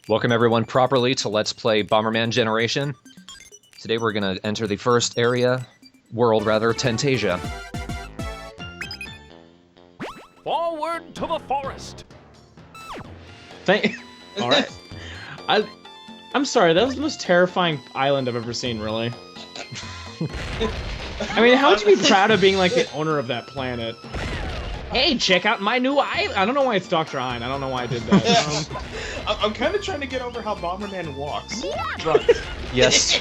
Welcome everyone properly to Let's Play Bomberman Generation. Today we're gonna enter the first world, Tentasia. Forward to the forest! Alright. I'm sorry, that was the most terrifying island I've ever seen, really. I mean, how would you be proud of being like the owner of that planet? Hey, check out my new island! I don't know why it's Dr. Hein, I don't know why I did that. I'm kind of trying to get over how Bomberman walks. Right. Yes.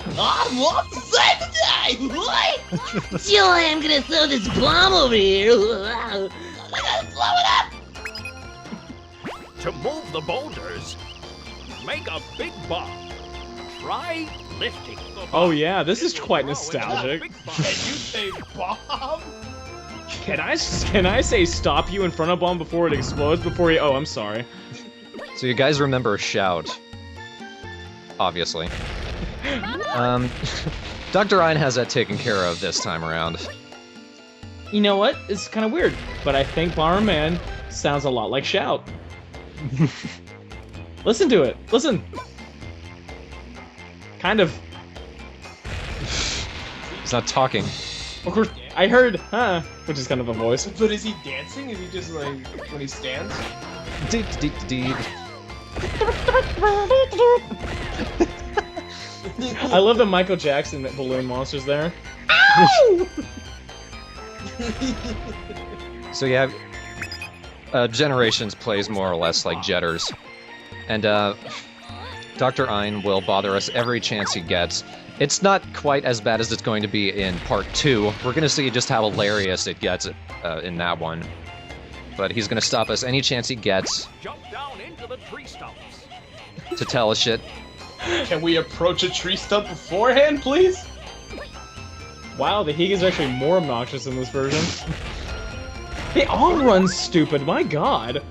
I'm off the side of the what? Still, I'm gonna throw this bomb over here. I gotta blow it up. To move the boulders, make a big bomb. Try lifting the bomb. Oh yeah, this is quite Throw it into the nostalgic. big bomb. Can you say bomb? Can I say stop you in front of bomb before it explodes? Before you? Oh, I'm sorry. So you guys remember Shout. Obviously. Dr. Hein has that taken care of this time around. You know what? It's kind of weird, but I think Bomberman sounds a lot like Shout. Listen to it. Listen. Kind of. He's not talking. Of course, I heard, huh, which is kind of a voice. But is he dancing? Is he just like when he stands? Deep, deep, deep. I love the Michael Jackson balloon monsters there. So yeah, Generations plays more or less like Jetters. And Dr. Hein will bother us every chance he gets. It's not quite as bad as it's going to be in part 2. We're going to see just how hilarious it gets in that one. But he's going to stop us any chance he gets Jump down into the tree stumps. to tell us shit. Can we approach a tree stump beforehand, please? Wow, the Heeg is actually more obnoxious in this version. They all run stupid, my god.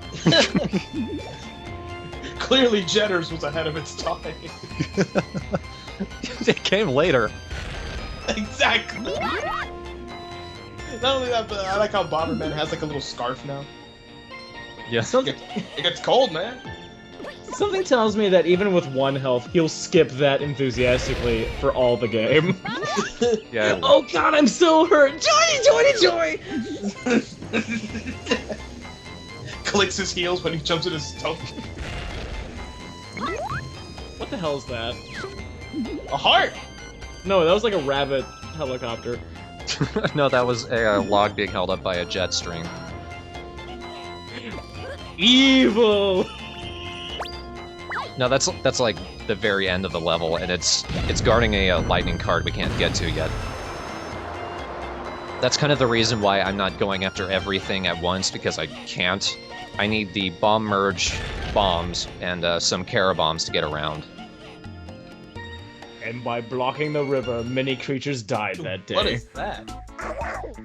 Clearly, Jetters was ahead of its time. It came later. Exactly. Not only that, but I like how Bomberman has like a little scarf now. Yeah. It gets cold, man. Something tells me that even with 1 health, he'll skip that enthusiastically for all the game. Yeah. Oh god, I'm so hurt! Joy! Clicks his heels when he jumps in his stump. What the hell is that? A heart! No, that was like a rabbit helicopter. No, that was a log being held up by a jet stream. Evil! No, that's like the very end of the level, and it's guarding a lightning card we can't get to yet. That's kind of the reason why I'm not going after everything at once, because I can't. I need the bomb merge bombs and some Carabombs to get around. And by blocking the river, many creatures died that day. What is that?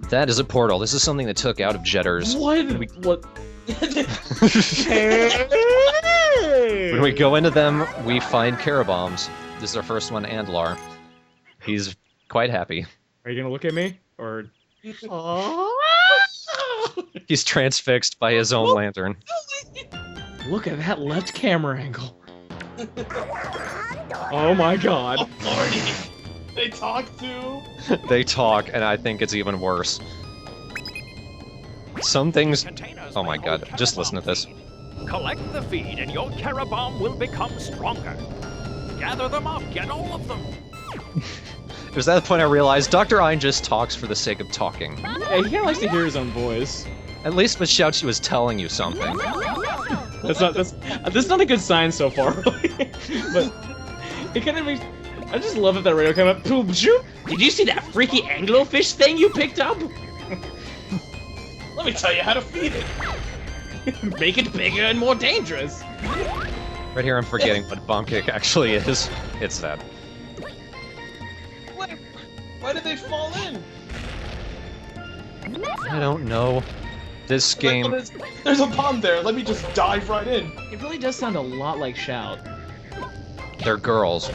That is a portal. This is something that took out of Jetters. What? What? When we go into them, we find Carabombs. This is our first one, Andlar. He's quite happy. Are you gonna look at me? Or... He's transfixed by his own lantern. Look at that left camera angle. Oh my god. Oh, Lordy. They talk too. They talk, and I think it's even worse. Some things... Containers Oh my will hold god, just listen to this. Collect the feed and your Carabomb will become stronger. Gather them up, get all of them. It was at that point I realized Dr. Hein just talks for the sake of talking. Hey, he kinda likes to hear his own voice. At least with Shout she was telling you something. That's not a good sign so far, really. But it kind of makes... I just love that radio came up. Boom, shoot! Did you see that freaky anglerfish thing you picked up? Let me tell you how to feed it. Make it bigger and more dangerous. Right here I'm forgetting what bomb kick actually is. It's that. Why did they fall in? I don't know. This game... There's a bomb there. Let me just dive right in. It really does sound a lot like Shout. They're girls.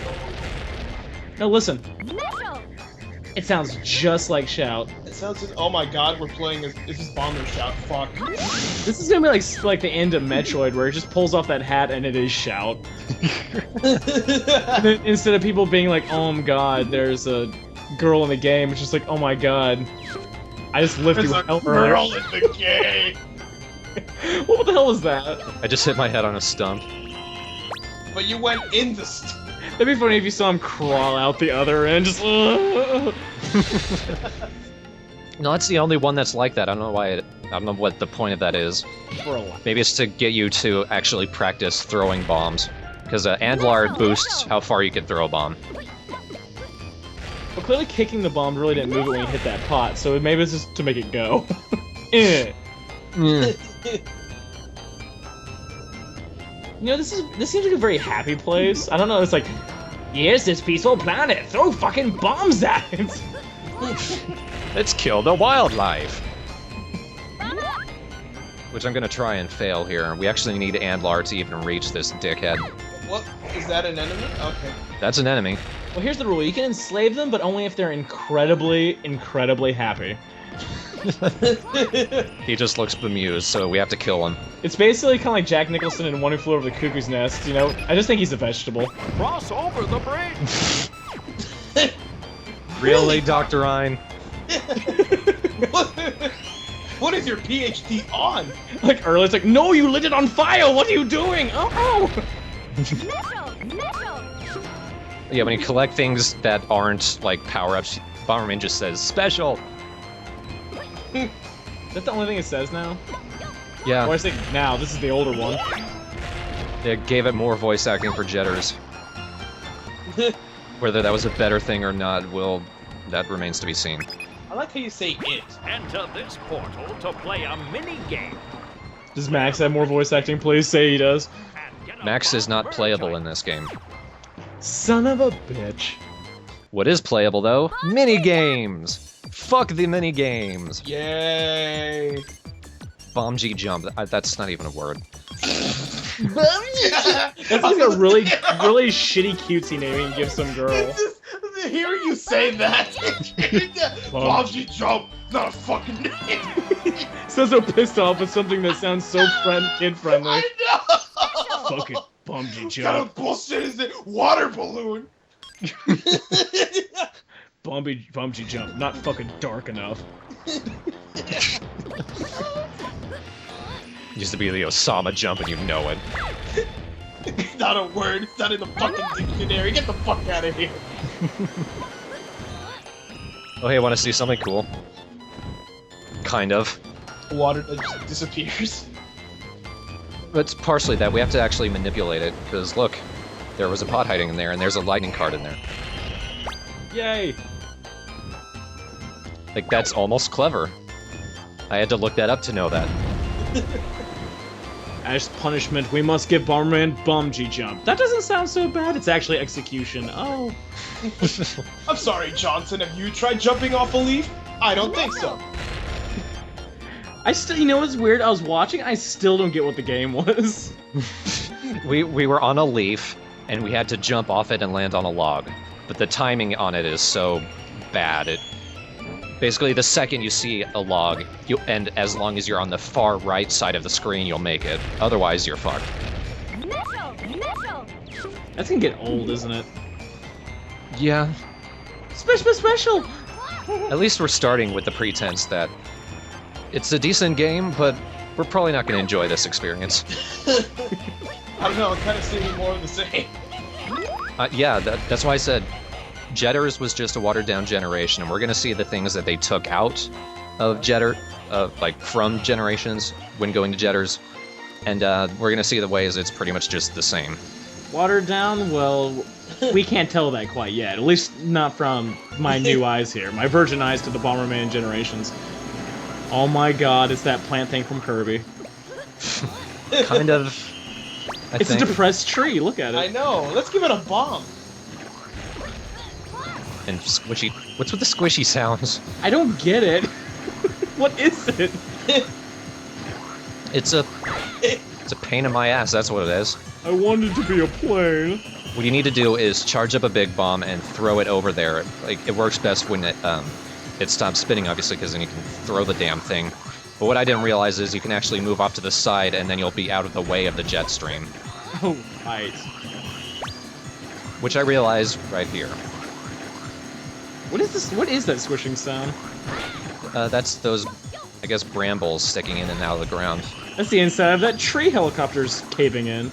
No, listen. It sounds just like Shout. It sounds like, oh my god, we're playing as this is Bomber Shout. Fuck. This is gonna be like the end of Metroid, where it just pulls off that hat and it is Shout. And then instead of people being like, oh my god, there's a girl in the game, it's just like, oh my god, I just lifted There's a help her. girl in the game. What the hell was that? I just hit my head on a stump. But you went in the. That'd be funny if you saw him crawl out the other end, just. No, that's the only one that's like that. I don't know why. I don't know what the point of that is. For a while. Maybe it's to get you to actually practice throwing bombs, because Andlar boosts how far you can throw a bomb. But clearly, kicking the bomb really didn't move it when you hit that pot, so maybe it's just to make it go. Eh. You know, this seems like a very happy place. I don't know, it's like, yes, this peaceful planet, throw fucking bombs at it! Let's kill the wildlife! Which I'm gonna try and fail here. We actually need Andlar to even reach this dickhead. What? Is that an enemy? Okay. That's an enemy. Well, here's the rule, you can enslave them, but only if they're incredibly, incredibly happy. He just looks bemused, so we have to kill him. It's basically kind of like Jack Nicholson in One Who Flew Over the Cuckoo's Nest, you know? I just think he's a vegetable. Cross over the bridge. Really, Dr. Ein? What is your PhD on? Like earlier, it's like, no, you lit it on fire! What are you doing? Oh! Yeah, when you collect things that aren't, like, power-ups, Bomberman just says, special! Is that the only thing it says now? Yeah, Or I think now, this is the older one. they gave it more voice acting for Jetters. Whether that was a better thing or not, that remains to be seen. I like how you say it. Enter this portal to play a mini game. Does Max have more voice acting? Please say he does. And get a Max is not bird playable type. in this game. Son of a bitch. What is playable, though? Mini-games! Fuck the mini-games! Yay! Bomb G jump, that's not even a word. That's like a really, really shitty cutesy name you can give some girl. It's just, to hear you say that. Bobsy Jump, not a fucking name. Sounds so pissed off with something that sounds so kid-friendly. I know. Fucking Bumsy What kind of bullshit is it? Water balloon. Bumsy jump, not fucking dark enough. Used to be the Osama jump and you know it. It's not a word. It's not in the fucking dictionary. Get the fuck out of here. Oh hey, wanna see something cool? Kind of. Water that just disappears. It's partially that, we have to actually manipulate it, because look, there was a pot hiding in there, and there's a lightning card in there. Yay! Like, that's almost clever. I had to look that up to know that. As punishment, we must give Bomberman Bumsy jump. That doesn't sound so bad. It's actually execution. Oh. I'm sorry, Johnson. Have you tried jumping off a leaf? I don't think so. I still, you know what's weird? I was watching, I still don't get what the game was. We were on a leaf, and we had to jump off it and land on a log. But the timing on it is so bad. Basically, the second you see a log, and as long as you're on the far right side of the screen, you'll make it. Otherwise, you're fucked. That's gonna get old, isn't it? Yeah. Special! At least we're starting with the pretense that it's a decent game, but we're probably not going to enjoy this experience. I don't know. I'm kind of seeing more of the same. Yeah, that's why I said Jetters was just a watered-down generation, and we're going to see the things that they took out of like from Generations when going to Jetters, and we're going to see the ways it's pretty much just the same. Watered down? Well, we can't tell that quite yet. At least not from my new eyes here. My virgin eyes to the Bomberman Generations. Oh my god, it's that plant thing from Kirby. Kind of. It's think. a depressed tree, look at I it. know. Let's give it a bomb. And squishy. What's with the squishy sounds? I don't get it. What is it? It's a. It's a pain in my ass, that's what it is. I wanted to be a plane. What you need to do is charge up a big bomb and throw it over there. Like, it works best when it stops spinning, obviously, because then you can throw the damn thing. But what I didn't realize is you can actually move off to the side, and then you'll be out of the way of the jet stream. Oh, right. Which I realized right here. What is this? What is that swishing sound? That's those, I guess, brambles sticking in and out of the ground. That's the inside of that tree helicopter's caving in.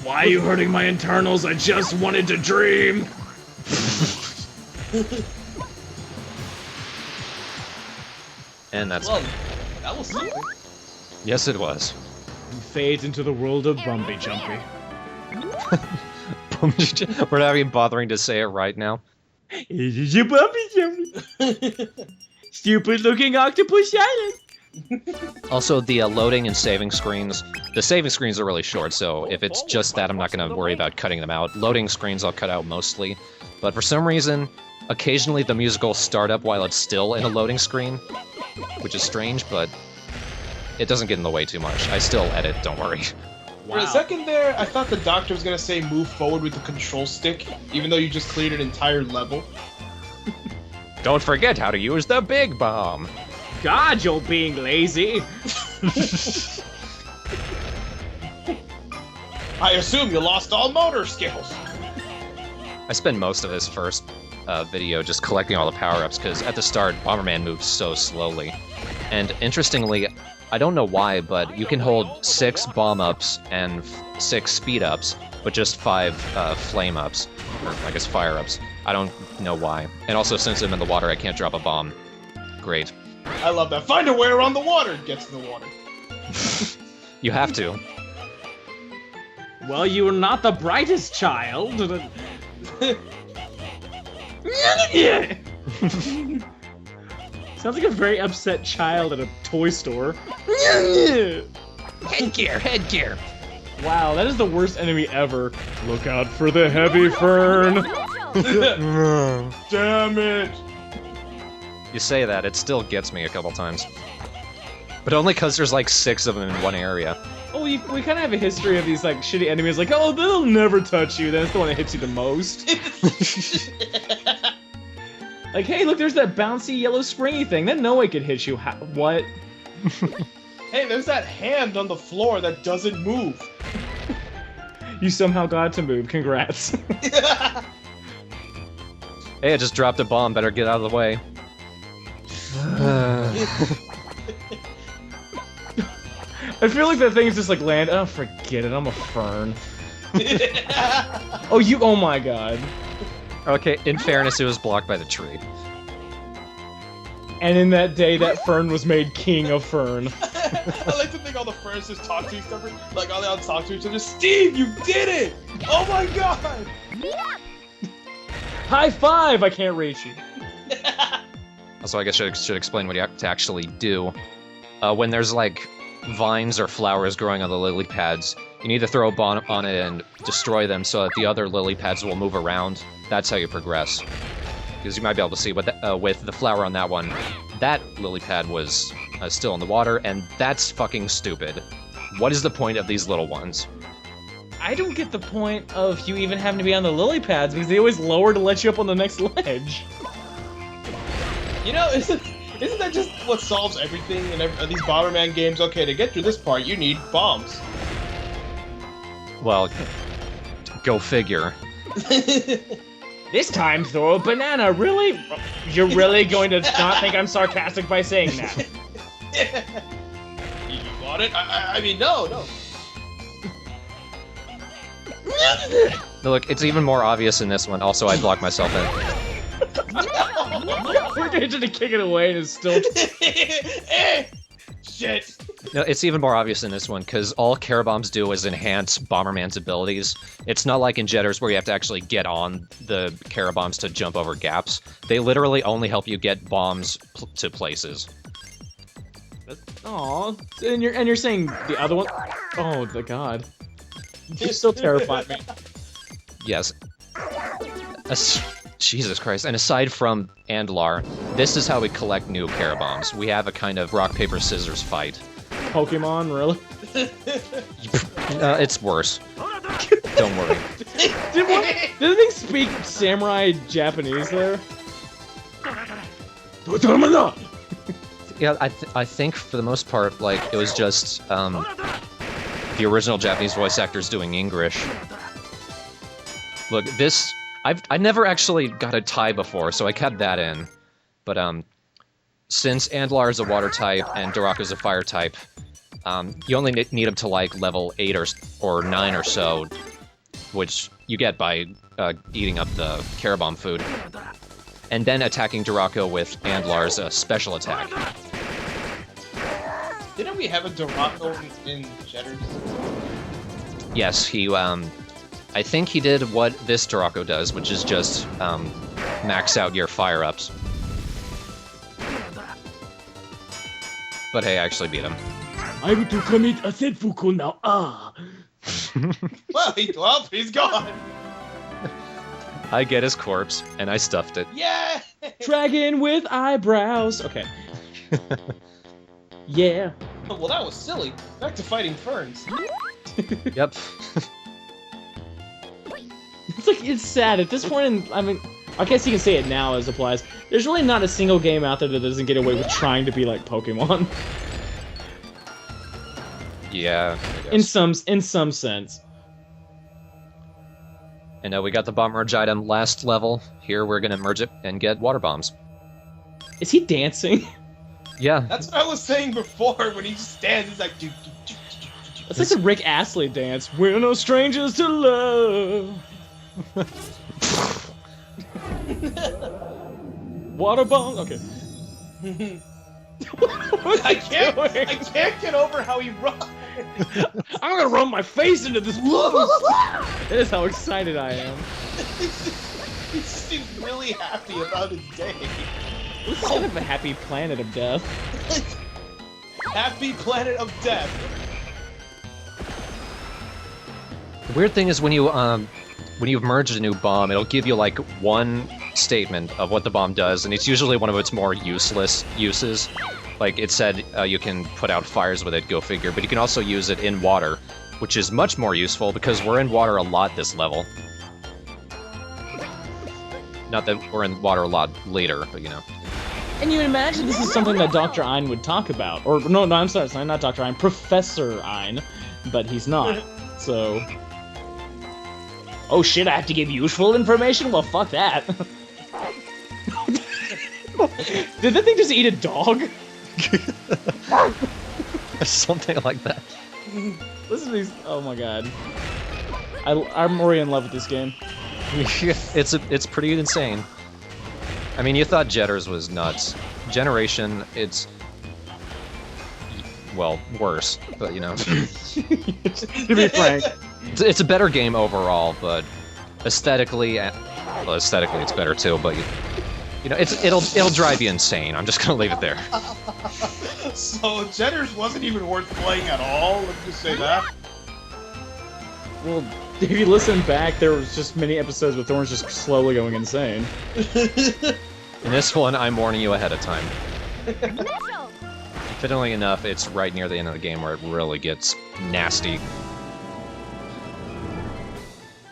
Why are you hurting my internals? I just wanted to dream! And that's... Well, that was something. Yes, it was. Fades into the world of Bumpy Jumpy. We're not even bothering to say it right now. Is it Bumpy Jumpy? Stupid looking octopus island! Also, the loading and saving screens, the saving screens are really short, so if it's just that, I'm not going to worry about cutting them out. Loading screens I'll cut out mostly, but for some reason, occasionally the music will start up while it's still in a loading screen, which is strange, but it doesn't get in the way too much. I still edit, don't worry. For a second there, I thought the doctor was gonna say move forward with the control stick, even though you just cleared an entire level. Don't forget how to use the big bomb! God, you're being lazy! I assume you lost all motor skills. I spend most of this first video just collecting all the power-ups, because at the start, Bomberman moves so slowly. And interestingly, I don't know why, but you can hold 6 bomb-ups and 6 speed-ups, but just 5 flame-ups, or I guess fire-ups. I don't know why. And also, since I'm in the water, I can't drop a bomb. Great. I love that. Find a way around the water. Gets in the water. You have to. Well, you are not the brightest child. Sounds like a very upset child at a toy store. Headgear, headgear! Wow, that is the worst enemy ever. Look out for the heavy fern! Damn it! You say that, it still gets me a couple times. But only because there's like 6 of them in one area. Oh, we kind of have a history of these like shitty enemies. Like, oh, they'll never touch you. That's the one that hits you the most. Like, hey, look, there's that bouncy yellow springy thing. Then no one could hit you. What? Hey, there's that hand on the floor that doesn't move. You somehow got it to move. Congrats. Hey, I just dropped a bomb. Better get out of the way. I feel like that thing's just like land. Oh, forget it. I'm a fern. Oh my god. Okay, in fairness, it was blocked by the tree. And in that day, that fern was made king of fern. I like to think all the ferns just talk to each other. Like, all they all talk to each other. Steve, you did it! Oh my god! High five! I can't reach you. Also, I guess I should explain what you have to actually do. When there's, like, vines or flowers growing on the lily pads, you need to throw a bomb on it and destroy them so that the other lily pads will move around. That's how you progress. Because you might be able to see with the flower on that one, that lily pad was still in the water, and that's fucking stupid. What is the point of these little ones? I don't get the point of you even having to be on the lily pads because they always lower to let you up on the next ledge. You know, isn't that just what solves everything in these Bomberman games? Okay, to get through this part, you need bombs. Well, go figure. This time, throw a banana. Really? You're really going to not think I'm sarcastic by saying that? You want it? I mean, no. Look, it's even more obvious in this one. Also, I blocked myself in. We're going to kick it away and it's still... Shit. No, it's even more obvious in this one, because all Carabombs do is enhance Bomberman's abilities. It's not like in Jetters where you have to actually get on the Carabombs to jump over gaps. They literally only help you get bombs to places. Aw, and you're saying the other one? Oh, the god. You still terrified me. Yes. Jesus Christ. And aside from Andlar, this is how we collect new Carabombs. We have a kind of rock, paper, scissors fight. Pokemon, really? It's worse. Don't worry. Did they speak samurai Japanese there? Yeah, I think for the most part, like, it was just, the original Japanese voice actors doing English. Look, I never actually got a tie before, so I kept that in. But, since Andlar is a water type and Durako is a fire type, you only need him to, like, level 8 or 9 or so, which you get by, eating up the Carabomb food. And then attacking Durako with Andlar's special attack. Didn't we have a Durako in Jetters? Yes, he, I think he did what this Durako does, which is just, max out your fire-ups. But hey, I actually beat him. I want to commit a senfuku now. Well, he's gone. I get his corpse, and I stuffed it. Yeah. Dragon with eyebrows. Okay. Yeah. Well, that was silly. Back to fighting ferns. Yep. It's sad at this point. I mean, I guess you can say it now as applies. There's really not a single game out there that doesn't get away with trying to be like Pokemon. Yeah. I guess. In some sense. And we got the bomb merge item last level. Here we're gonna merge it and get water bombs. Is he dancing? Yeah. That's what I was saying before when he just stands. He's like, It's like the Rick Astley dance. We're no strangers to love. Water bomb. Okay. I can't get over how he runs. I'm gonna run my face into this blood. That is how excited I am. He seems really happy about his day. This is kind of a happy planet of death. Happy planet of death. The weird thing is when you've merged a new bomb, it'll give you like one statement of what the bomb does, and it's usually one of its more useless uses. Like it said, you can put out fires with it, go figure, but you can also use it in water, which is much more useful because we're in water a lot this level. Not that we're in water a lot later, but you know. And you imagine this is something that Dr. Ein would talk about. Or, no, I'm sorry, not Dr. Ein, Professor Ein. But he's not, so... Oh shit, I have to give useful information? Well, fuck that. Did that thing just eat a dog? Something like that. Listen to these... Oh my god. I'm already in love with this game. It's pretty insane. I mean, you thought Jetters was nuts. Generation, it's... well, worse, but you know. To be frank. It's a better game overall, but aesthetically, well, aesthetically it's better too, but you know, it'll drive you insane. I'm just gonna leave it there. So Jetters wasn't even worth playing at all. Let me just say that. Well, if you listen back, there was just many episodes with Thorns just slowly going insane. In this one, I'm warning you ahead of time. Fittingly enough, it's right near the end of the game where it really gets nasty.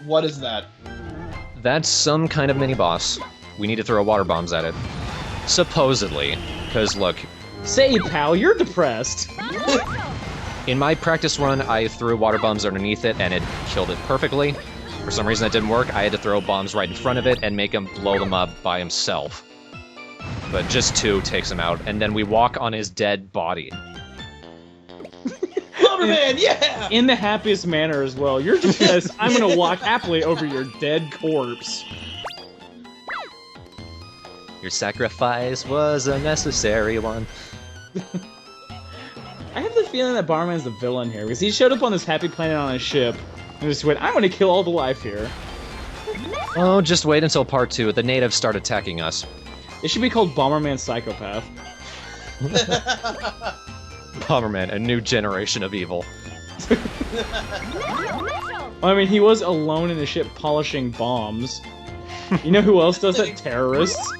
What is that? That's some kind of mini-boss. We need to throw water bombs at it. Supposedly. Because, look... Say, pal, you're depressed. In my practice run, I threw water bombs underneath it, and it killed it perfectly. For some reason that didn't work, I had to throw bombs right in front of it and make him blow them up by himself. But just 2 takes him out, and then we walk on his dead body. Bomberman, yeah! In the happiest manner as well. You're depressed. I'm gonna walk happily over your dead corpse. Your sacrifice was a necessary one. I have the feeling that Bomberman's the villain here, because he showed up on this happy planet on a ship, and just went, I'm gonna kill all the life here. Oh, just wait until part 2. The natives start attacking us. It should be called Bomberman Psychopath. Bomberman, a new generation of evil. I mean, he was alone in a ship polishing bombs. You know who else does that? Terrorists.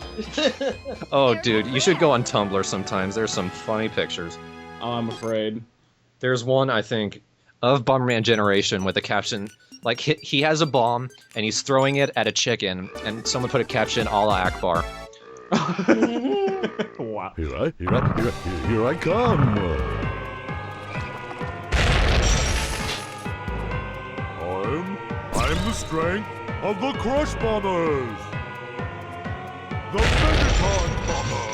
Oh, dude, you should go on Tumblr sometimes. There's some funny pictures. Oh, I'm afraid. There's one, I think, of Bomberman Generation with a caption, like, he has a bomb, and he's throwing it at a chicken, and someone put a caption, a la Akbar. Wow. Here I come. I'm the strength of the Crush Bombers. The Megaton Bombers.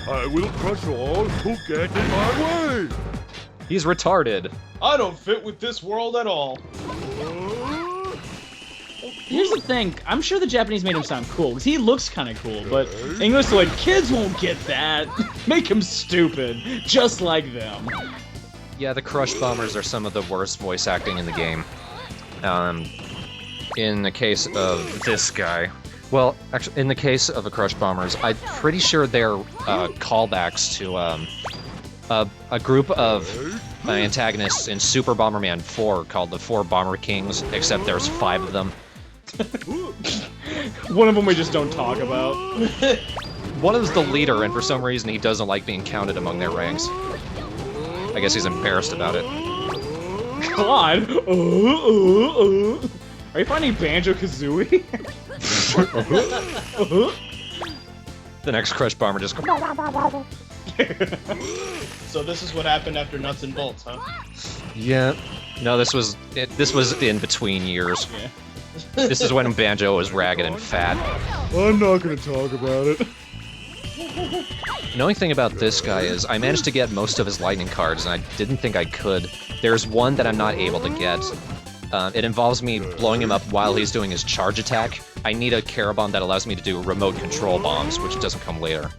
I will crush all who get in my way. He's retarded. I don't fit with this world at all. Here's the thing, I'm sure the Japanese made him sound cool, because he looks kind of cool, but English like, kids won't get that. Make him stupid, just like them. Yeah, the Crush Bombers are some of the worst voice acting in the game. In the case of this guy, well, actually, in the case of the Crush Bombers, I'm pretty sure they're callbacks to a group of antagonists in Super Bomberman 4 called the Four Bomber Kings, except there's 5 of them. One of them we just don't talk about. One is the leader, and for some reason he doesn't like being counted among their ranks. I guess he's embarrassed about it. God! Are you finding Banjo-Kazooie? The next Crush Bomber just... So this is what happened after Nuts and Bolts, huh? Yeah. No, this was in between years. Yeah. This is when Banjo was ragged and fat. I'm not gonna talk about it. The only thing about this guy is I managed to get most of his lightning cards, and I didn't think I could. There's one that I'm not able to get. It involves me blowing him up while he's doing his charge attack. I need a Carabomb that allows me to do remote control bombs, which doesn't come later.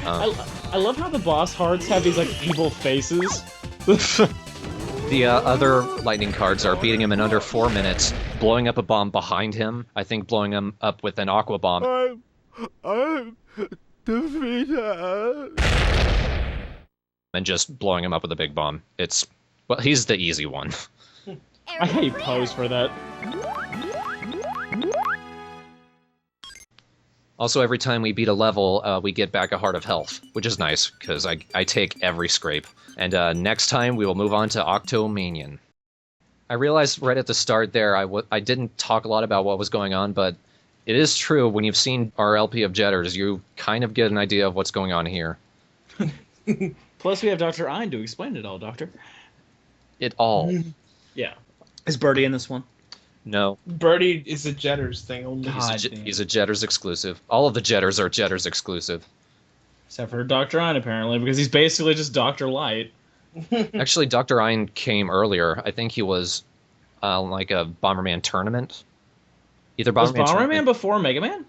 I love how the boss hearts have these, like, evil faces. The other lightning cards are beating him in under 4 minutes, blowing up a bomb behind him, I think blowing him up with an aqua bomb. I'm defeated. And just blowing him up with a big bomb. Well, he's the easy one. I hate Pose for that. Also, every time we beat a level, we get back a Heart of Health, which is nice, because I take every scrape. And next time, we will move on to Octomanion. I realized right at the start there, I didn't talk a lot about what was going on, but it is true, when you've seen our LP of Jetters, you kind of get an idea of what's going on here. Plus, we have Dr. Ein to explain it all, Doctor. It all. Yeah. Is Birdie in this one? No. Birdie is a Jetters thing only. He's a Jetters exclusive. All of the Jetters are Jetters exclusive. Except for Dr. Ein, apparently, because he's basically just Dr. Light. Actually, Dr. Ein came earlier. I think he was like a Bomberman tournament. Either Bomberman Was Bomberman tournament. before Mega Man?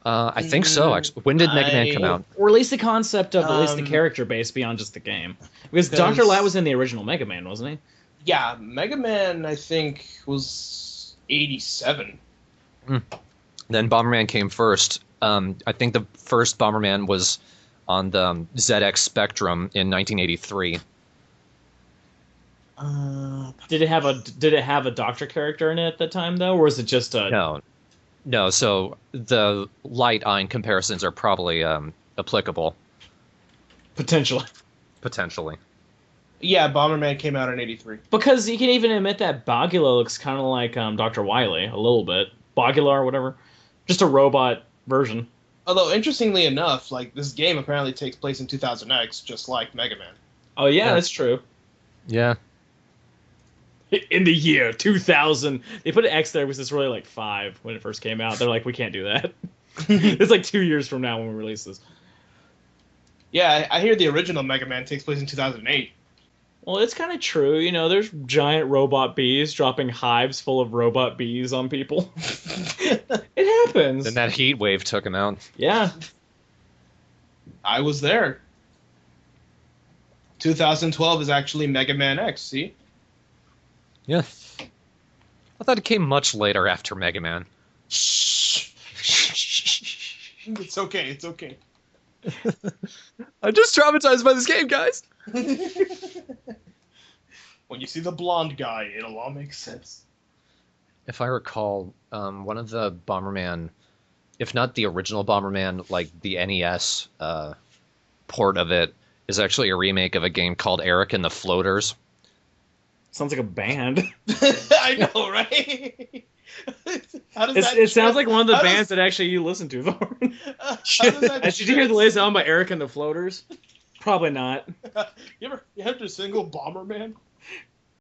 I think so, actually. When did Mega Man come out? Or at least the concept of at least the character base beyond just the game. Because Dr. Light was in the original Mega Man, wasn't he? Yeah, Mega Man, I think, was 87. Then Bomberman came first. I think the first Bomberman was on the ZX Spectrum in 1983. Did it have a Doctor character in it at that time though, or was it just a No. So the Light Ein comparisons are probably applicable. potentially? Yeah, Bomberman came out in 83. Because you can even admit that Bogula looks kind of like Dr. Wily a little bit. Bogula or whatever, just a robot version. Although, interestingly enough, like, this game apparently takes place in 2000X, just like Mega Man. Oh yeah, that's true. Yeah. In the year 2000, they put an X there because it's really like 5 when it first came out. They're like, we can't do that. It's like 2 years from now when we release this. Yeah, I hear the original Mega Man takes place in 2008. Well, it's kind of true. You know, there's giant robot bees dropping hives full of robot bees on people. It happens. Then that heat wave took him out. Yeah. I was there. 2012 is actually Mega Man X, see? Yeah. I thought it came much later after Mega Man. Shh. It's okay, it's okay. I'm just traumatized by this game, guys. When you see the blonde guy, it'll all make sense. If I recall, one of the Bomberman, if not the original Bomberman, like the NES port of it, is actually a remake of a game called Eric and the Floaters. Sounds like a band. I know, right? How does that It sounds like one of the how bands that actually you listen to, Thorn. How does that Did you hear the latest album by Eric and the Floaters? Probably not. You ever heard the single Bomberman?